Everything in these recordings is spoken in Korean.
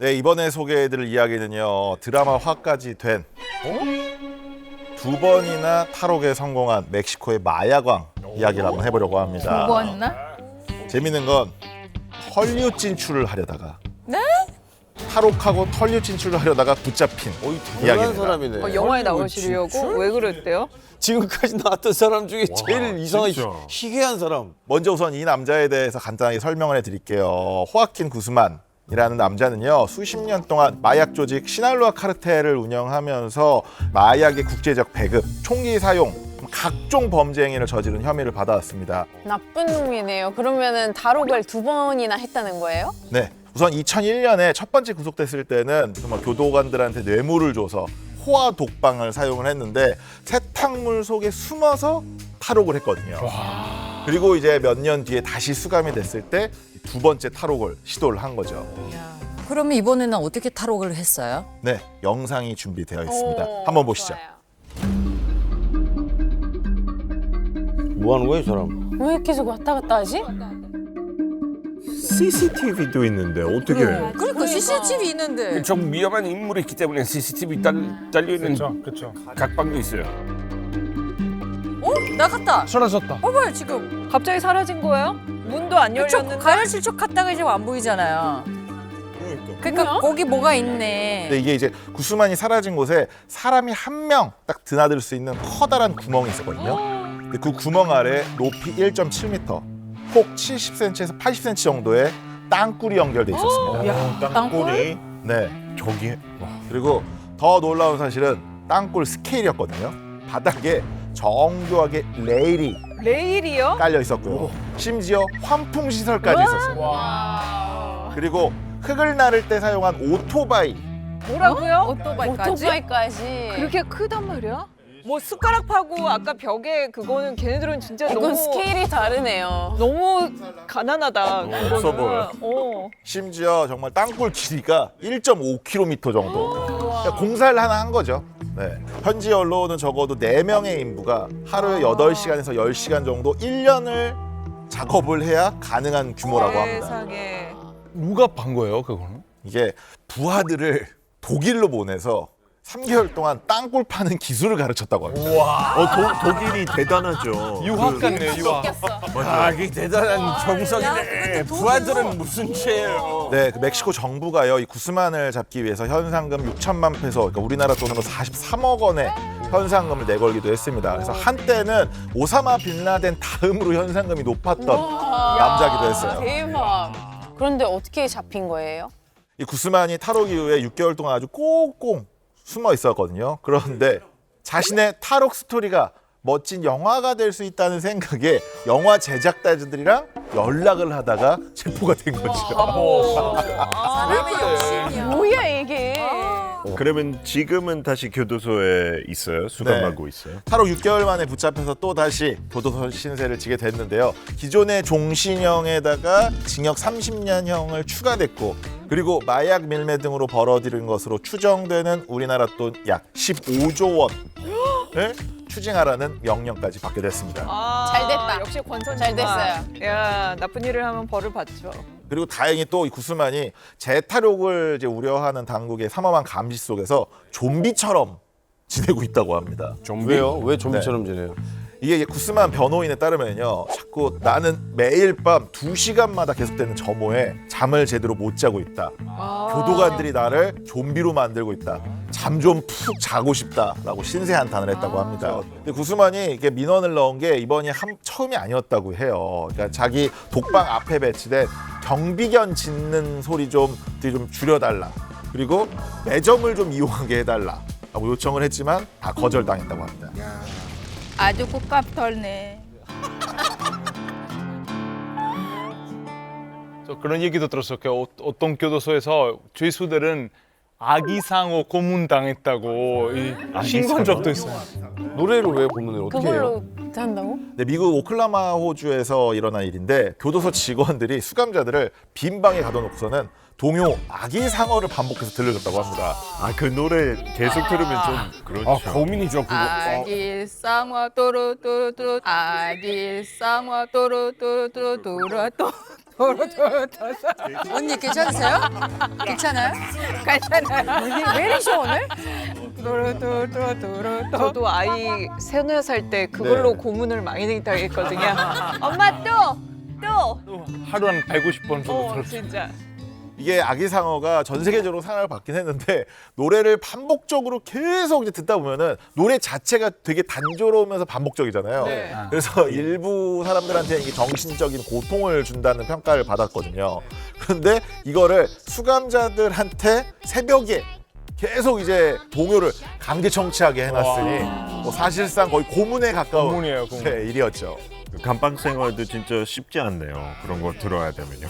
네, 이번에 소개해드릴 이야기는요. 드라마화까지 된 두 번이나 탈옥에 성공한 멕시코의 마약왕 이야기를 한번 해보려고 합니다. 두 번나? 재밌는 건 헐리우드 진출을 하려다가 네? 탈옥하고 헐리우드 진출을 하려다가 붙잡힌 대단한 이야기입니다. 사람이네. 영화에 나오시려고? 왜 그랬대요? 지금까지 나왔던 사람 중에 제일 이상하게 진짜. 희귀한 사람. 먼저 우선 이 남자에 대해서 간단하게 설명을 해드릴게요. 호아킨 구스만이라는 남자는요, 수십 년 동안 마약 조직 시날로아 카르텔을 운영하면서 마약의 국제적 배급, 총기 사용, 각종 범죄 행위를 저지른 혐의를 받아왔습니다. 나쁜 놈이네요. 그러면은 탈옥을 두 번이나 했다는 거예요? 네, 우선 2001년에 첫 번째 구속됐을 때는 정말 교도관들한테 뇌물을 줘서 호화 독방을 사용을 했는데 세탁물 속에 숨어서 탈옥을 했거든요. 그리고 이제 몇 년 뒤에 다시 수감이 됐을 때 두 번째 탈옥을 시도를 한 거죠. 그러면 이번에는 어떻게 탈옥을 했어요? 네, 영상이 준비되어 있습니다. 한번 보시죠. 좋아요. 뭐 하는 거야, 이 사람? 왜 계속 왔다 갔다 하지? CCTV도 있는데 어떻게? 그러니까 CCTV 있는데. 좀 위험한 인물이 있기 때문에 CCTV 달려 있는 그렇죠. 각방도 있어요. 어? 나갔다. 사라졌다. 봐봐요 지금. 갑자기 사라진 거예요? 문도 안 그쪽 열렸는데? 가야실 쪽 갔다가 이제 안 보이잖아요. 그러니까 뭐야? 거기 뭐가 있네. 근데 이게 이제 구스만이 사라진 곳에 사람이 한 명 딱 드나들 수 있는 커다란 구멍이 있었거든요. 근데 그 구멍 아래 높이 1.7m, 폭 70cm에서 80cm 정도의 땅굴이 연결돼 있었습니다. 땅굴이 네. 저기 그리고 더 놀라운 사실은 땅굴 스케일이었거든요. 바닥에 정교하게 레일이 레일이요? 깔려 있었고요. 심지어 환풍 시설까지 있었어요. 그리고 흙을 나를 때 사용한 오토바이. 뭐라고요? 오토바이까지? 오토바이까지. 그렇게 크단 말이야? 뭐 숟가락 파고 아까 벽에 그거는 걔네들은 진짜 너무 스케일이 다르네요. 너무 가난하다. 없어 보여. 심지어 정말 땅굴 길이가 1.5km 정도. 그러니까 공사를 하나 한 거죠. 네. 현지 언론은 적어도 4명의 인부가 하루에 8시간에서 10시간 정도 1년을 작업을 해야 가능한 규모라고 합니다. 세상에. 누가 판 거예요, 그거는? 이게 부하들을 독일로 보내서 3개월 동안 땅굴 파는 기술을 가르쳤다고 합니다. 독일이 대단하죠. 유학 같네, 유학. 아, 이게 대단한 정석이네. 부하들은 무슨 죄예요? 네, 그 멕시코 정부가요, 이 구스만을 잡기 위해서 현상금 6천만 페소, 그러니까 우리나라 돈으로 43억 원의 현상금을 내걸기도 했습니다. 그래서 한때는 오사마 빈 라덴 다음으로 현상금이 높았던 남자기도 했어요. 대박. 그런데 어떻게 잡힌 거예요? 이 구스만이 탈옥 이후에 6개월 동안 아주 꽁꽁 숨어 있었거든요. 그런데 자신의 탈옥 스토리가 멋진 영화가 될 수 있다는 생각에 영화 제작자들이랑 연락을 하다가 체포가 된 거죠. 사람의 욕심이야. 뭐야 이게? 그러면 지금은 다시 교도소에 있어요? 수감하고 있어요? 탈옥 6개월 만에 붙잡혀서 또 다시 교도소 신세를 지게 됐는데요. 기존의 종신형에다가 징역 30년형을 추가됐고, 그리고 마약 밀매 등으로 벌어들인 것으로 추정되는 우리나라 돈 약 15조 원을 추징하라는 명령까지 받게 됐습니다. 잘 됐다. 역시 권선 잘 됐어요. 야, 나쁜 일을 하면 벌을 받죠. 그리고 다행히 또 이 구스만이 재탈옥을 이제 우려하는 당국의 삼엄한 감시 속에서 좀비처럼 지내고 있다고 합니다. 왜요? 왜 좀비처럼 지내요? 이게 구스만 변호인에 따르면요, 자꾸 나는 매일 밤 2시간마다 계속되는 점호에 잠을 제대로 못 자고 있다. 교도관들이 나를 좀비로 만들고 있다. 잠 좀 푹 자고 싶다라고 신세한탄을 했다고 합니다. 근데 구스만이 이게 민원을 넣은 게 이번이 처음이 아니었다고 해요. 그러니까 자기 독방 앞에 배치된 경비견 짖는 소리 좀 줄여달라. 그리고 매점을 좀 이용하게 해달라라고 요청을 했지만 다 거절당했다고 합니다. 아주 국값 털네. 저 그런 얘기도 들었어요. 어떤 교도소에서 죄수들은 아기상어 고문당했다고 신고한 적도 있어요. 노래를 왜 고문을 어떻게 해요? 그걸로 한다고? 네, 미국 오클라마 호주에서 일어난 일인데 교도소 직원들이 수감자들을 빈 방에 가둬놓고서는 동요 아기 상어를 반복해서 들려줬다고 합니다. 아, 그 노래 계속 들으면 좀 그렇죠. 아, 고민이죠, 그거. 아기 쌍화 또르또르또르 아기 쌍화 또르또르또르 또르또 언니 괜찮으세요? 괜찮아요? 괜찮아요. 왜 이러셔 오늘? 저도 아이 세네 살 때 그걸로 네. 고문을 많이 당했거든요. 엄마 또. 하루 한 150번 정도 들었어요. 진짜. 이게 아기상어가 전 세계적으로 상을 받긴 했는데 노래를 반복적으로 계속 이제 듣다 보면은 노래 자체가 되게 단조로우면서 반복적이잖아요. 네. 그래서 일부 사람들한테 이게 정신적인 고통을 준다는 평가를 받았거든요. 그런데 이거를 수감자들한테 새벽에 계속 이제 동요를 강제 청취하게 해놨으니 뭐 사실상 거의 고문에 가까운 고문이에요, 고문. 네, 일이었죠. 감방 생활도 진짜 쉽지 않네요. 그런 거 들어야 되면요.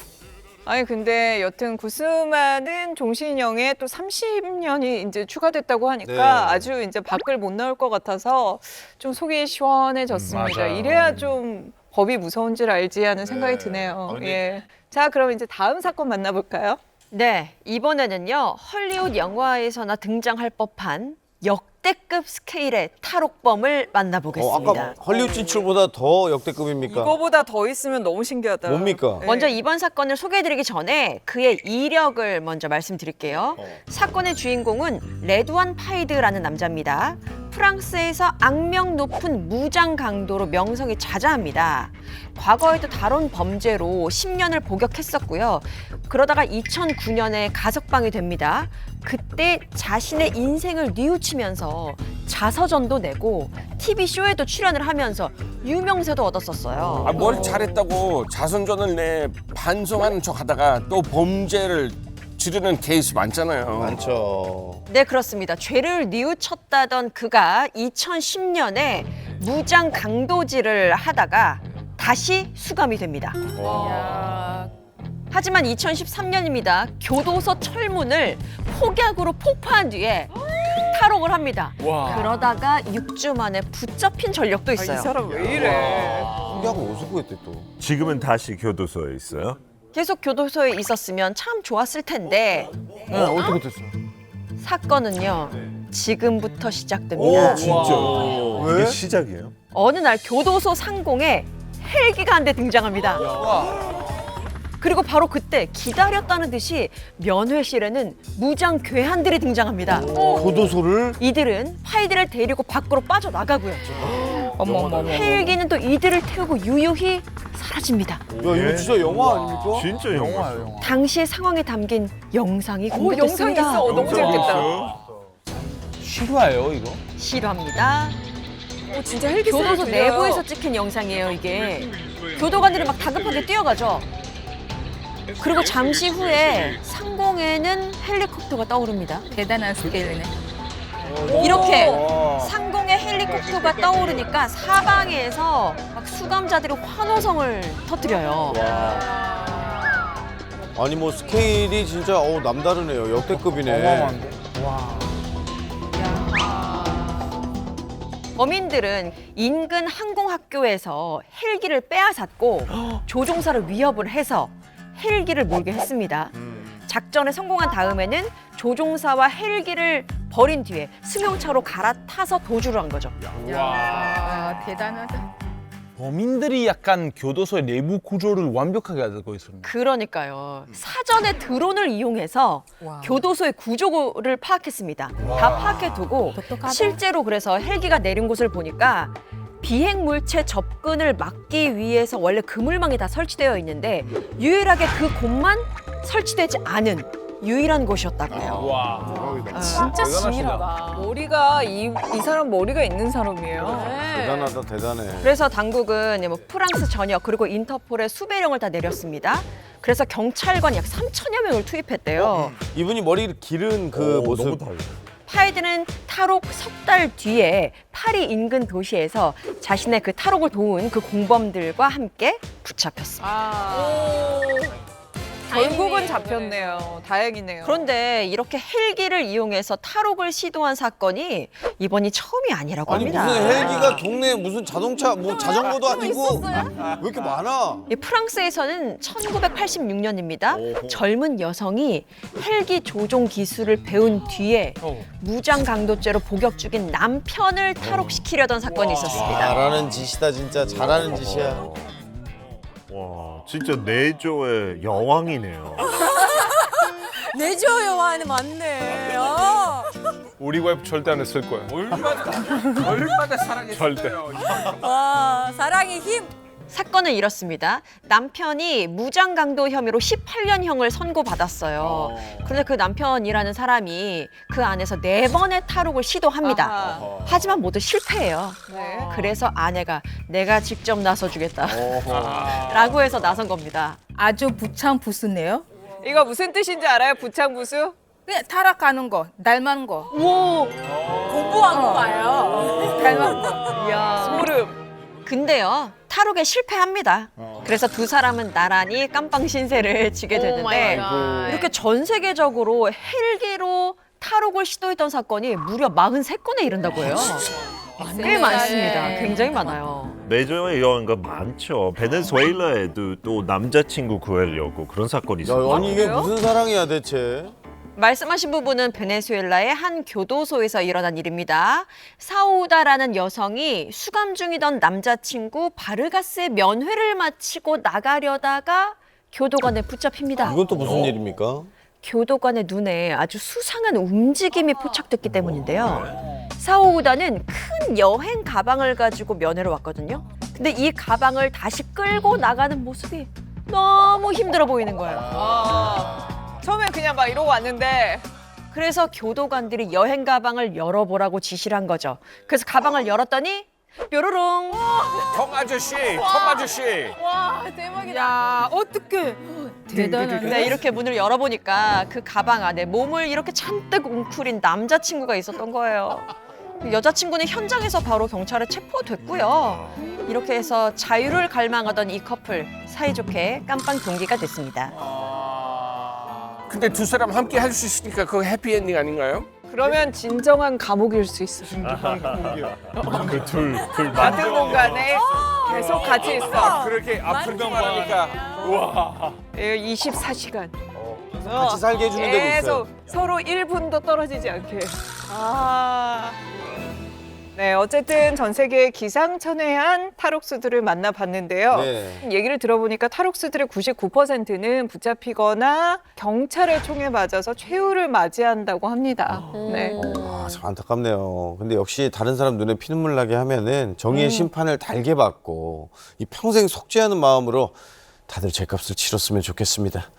아니 근데 여튼 구스마는 종신형에 또 30년이 이제 추가됐다고 하니까 네. 아주 이제 밖을 못 나올 것 같아서 좀 속이 시원해졌습니다. 맞아요. 이래야 좀 법이 무서운 줄 알지 하는 생각이 드네요. 예. 자, 그럼 이제 다음 사건 만나볼까요? 네, 이번에는요. 헐리우드 영화에서나 등장할 법한 역대급 스케일의 탈옥범을 만나보겠습니다. 아까 헐리우드 진출보다 더 역대급입니까? 이거보다 더 있으면 너무 신기하다. 뭡니까? 예. 먼저 이번 사건을 소개해드리기 전에 그의 이력을 먼저 말씀드릴게요. 사건의 주인공은 레드완 파이드라는 남자입니다. 프랑스에서 악명 높은 무장 강도로 명성이 자자합니다. 과거에도 다른 범죄로 10년을 복역했었고요. 그러다가 2009년에 가석방이 됩니다. 그때 자신의 인생을 뉘우치면서 자서전도 내고 TV쇼에도 출연을 하면서 유명세도 얻었었어요. 아, 뭘 잘했다고 자선전을 내 반성하는 척 하다가 또 범죄를 지르는 케이스 많잖아요. 많죠. 네, 그렇습니다. 죄를 뉘우쳤다던 그가 2010년에 무장 강도질을 하다가 다시 수감이 됩니다. 하지만 2013년입니다. 교도소 철문을 폭약으로 폭파한 뒤에 탈옥을 합니다. 와. 그러다가 6주 만에 붙잡힌 전력도 아, 있어요. 이 사람 왜 이래? 신기하고 어디서 구했대 또. 지금은 다시 교도소에 있어요? 계속 교도소에 있었으면 참 좋았을 텐데 어떻게 됐어? 사건은요. 지금부터 시작됩니다. 진짜? 왜? 이게 시작이에요? 어느 날 교도소 상공에 헬기가 한 대 등장합니다. 그리고 바로 그때 기다렸다는 듯이 면회실에는 무장 괴한들이 등장합니다. 교도소를? 이들은 파이드를 데리고 밖으로 빠져나가고요. 어머. 헬기는 또 이들을 태우고 유유히 사라집니다. 야 이거 진짜 영화 아닙니까? 진짜 영화. 영화예요, 영화. 당시의 상황에 담긴 영상이 오, 영상 공개됐습니다. 있어. 너무 재밌겠다. 실화예요, 이거? 실화입니다. 오, 진짜 헬기 소리 교도소 들려요. 내부에서 찍힌 영상이에요, 이게. 교도관들이 막 다급하게 뛰어가죠. 그리고 잠시 후에 상공에는 헬리콥터가 떠오릅니다. 대단한 스케일이네. 이렇게 상공에 헬리콥터가 떠오르니까 사방에서 막 수감자들이 환호성을 터뜨려요. 아니 뭐 스케일이 진짜 남다르네요. 역대급이네. 어마어마한데? 와. 범인들은 인근 항공학교에서 헬기를 빼앗았고 조종사를 위협을 해서 헬기를 몰게 했습니다. 작전에 성공한 다음에는 조종사와 헬기를 버린 뒤에 승용차로 갈아타서 도주를 한 거죠. 야, 대단하다. 범인들이 약간 교도소의 내부 구조를 완벽하게 알고 있었네. 그러니까요. 사전에 드론을 이용해서 와. 교도소의 구조를 파악했습니다. 다 파악해두고 똑똑하다. 실제로 그래서 헬기가 내린 곳을 보니까 비행 물체 접근을 막기 위해서 원래 그물망이 다 설치되어 있는데 유일하게 그 곳만 설치되지 않은 유일한 곳이었다고요. 와. 진짜 치밀하다. 머리가 이 사람 머리가 있는 사람이에요. 대단하다 대단해. 그래서 당국은 뭐 프랑스 전역 그리고 인터폴에 수배령을 다 내렸습니다. 그래서 경찰관 약 3천여 명을 투입했대요. 이분이 머리를 기른 그 모습. 너무 달라. 파이드는 탈옥 석 달 뒤에 파리 인근 도시에서 자신의 그 탈옥을 도운 그 공범들과 함께 붙잡혔습니다. 결국은 잡혔네요. 다행이네요. 그런데 이렇게 헬기를 이용해서 탈옥을 시도한 사건이 이번이 처음이 아니라고 아니 합니다. 무슨 헬기가 동네 무슨 자동차 뭐 자전거도 아니고 왜 이렇게 많아? 이 프랑스에서는 1986년입니다. 젊은 여성이 헬기 조종 기술을 배운 뒤에 무장 강도죄로 복역 중인 남편을 탈옥시키려던 사건이 있었습니다. 잘하는 짓이다 진짜 잘하는 짓이야. 와, 진짜 내조의 여왕이네요. 내조 여왕이 맞네. 우리 와이프 절대 안 했을 거야. 얼마나 사랑했어요. 절대. 와, 사랑의 힘. 사건은 이렇습니다. 남편이 무장강도 혐의로 18년형을 선고받았어요. 그런데 그 남편이라는 사람이 그 안에서 4번의 탈옥을 시도합니다. 아하. 하지만 모두 실패해요. 네. 그래서 아내가 내가 직접 나서주겠다 라고 해서 나선 겁니다. 아주 부창부수네요. 이거 무슨 뜻인지 알아요? 부창부수? 그냥 타락하는 거, 닮은 거, 공부한 거 봐요. 닮은 거. 이야. 소름. 근데요, 탈옥에 실패합니다. 그래서 두 사람은 나란히 깜빵 신세를 지게 되는데 이렇게 전 세계적으로 헬기로 탈옥을 시도했던 사건이 무려 43건에 이른다고 해요. 꽤 많습니다. 굉장히 많아요. 내조의 여왕가 많죠. 베네수엘라에도 또 남자친구 구하려고 그런 사건이 야, 있어요. 아니 이게 무슨 사랑이야 대체? 말씀하신 부분은 베네수엘라의 한 교도소에서 일어난 일입니다. 사우다라는 여성이 수감 중이던 남자친구 바르가스의 면회를 마치고 나가려다가 교도관에 붙잡힙니다. 이건 또 무슨 일입니까? 교도관의 눈에 아주 수상한 움직임이 포착됐기 때문인데요. 사우다는 큰 여행 가방을 가지고 면회를 왔거든요. 근데 이 가방을 다시 끌고 나가는 모습이 너무 힘들어 보이는 거예요. 처음엔 그냥 막 이러고 왔는데 그래서 교도관들이 여행 가방을 열어보라고 지시를 한 거죠. 그래서 가방을 열었더니 뾰로롱. tom 아저씨. 야, 어떡해. 대단하네. 네, 이렇게 문을 열어보니까 그 가방 안에 몸을 이렇게 잔뜩 웅크린 남자친구가 있었던 거예요. 여자친구는 현장에서 바로 경찰에 체포됐고요. 이렇게 해서 자유를 갈망하던 이 커플 사이좋게 깜빵 동기가 됐습니다. 근데 두 사람 함께 할 수 있으니까 그거 해피엔딩 아닌가요? 그러면 진정한 감옥일 수 있어. 그둘 같은 공간에 계속 같이 있어. 그렇게 아픈 경 보니까 우와. 24시간. 같이 살게 해주는 데도 있어요. 계속 서로 1분도 떨어지지 않게. 네, 어쨌든 전 세계 기상천외한 탈옥수들을 만나봤는데요. 네. 얘기를 들어보니까 탈옥수들의 99%는 붙잡히거나 경찰의 총에 맞아서 최후를 맞이한다고 합니다. 네. 아, 참 안타깝네요. 근데 역시 다른 사람 눈에 피눈물 나게 하면은 정의의 심판을 달게 받고 이 평생 속죄하는 마음으로 다들 죄값을 치렀으면 좋겠습니다.